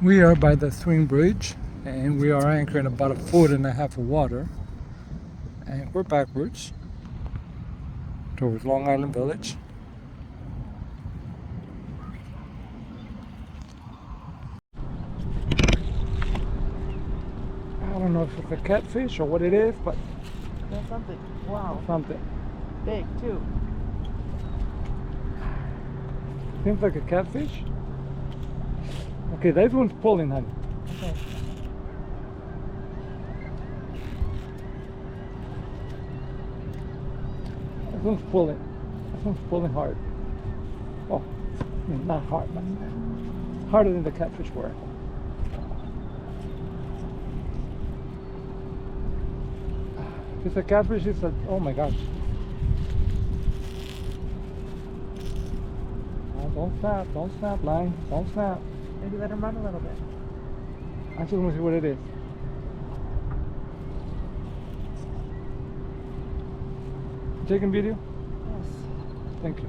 We are by the swing bridge and we are anchoring about 1.5 feet of water, and we're backwards towards Long Island Village. I don't know if it's a catfish or what it is, but That's something. Wow. something. Big too. Seems like a catfish. Okay, this one's pulling, honey. Okay. This one's pulling. This one's pulling hard. Oh, not hard, but harder than the catfish were. If it's a catfish, it's a, oh my gosh. Oh, don't snap, line, don't snap. Maybe let him run a little bit. I just want to see what it is. You taking video? Yes. Thank you.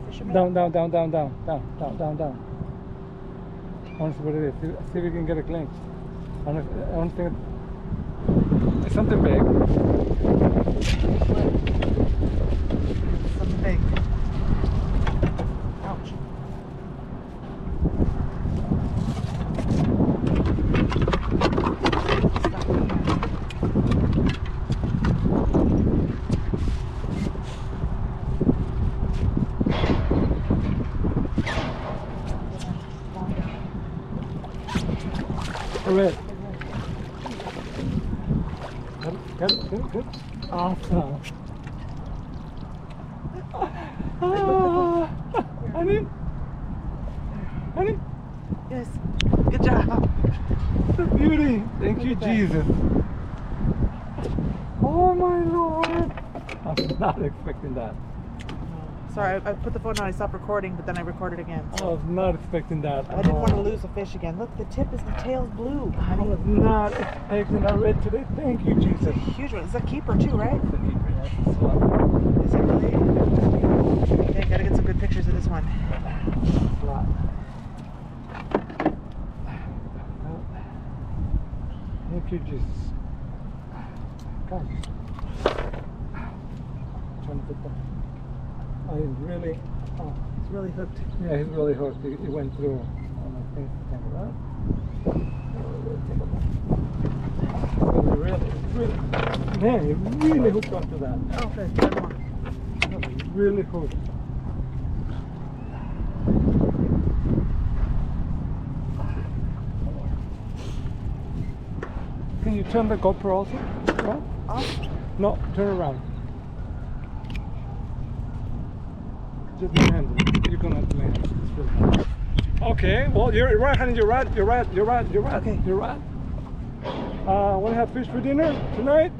Fisherman? Down. I want to see what it is. See if we can get a glimpse. I don't think it's something big. Something big. Ouch. Red. Get it. Awesome. Honey, Yes. Good job. it's a beauty. Thank you, Jesus. Oh my Lord. I was not expecting that. Sorry, I put the phone down. I stopped recording, but then I recorded again. I was not expecting that. I didn't want to lose a fish again. Look, the tail's blue. I was not expecting that red today. Thank you, Jesus. It's a huge one. It's a keeper too, right? It's a keeper, yes. It's a lot. Is it really? Okay, gotta get some good pictures of this one. It's a lot. Thank you, Jesus. Come. Trying to put that. Oh, he's really. Oh, It's really hooked. yeah, he's really hooked. He went through. I think right. Really, man, he really hooked onto that. Oh, good. One more. Really hooked. Can you turn the GoPro also? Around? Off? No, turn around. Just land it. You're gonna have to land it. It's really hard. Okay, well, you're right, honey. You're right. Okay. Want to have fish for dinner tonight?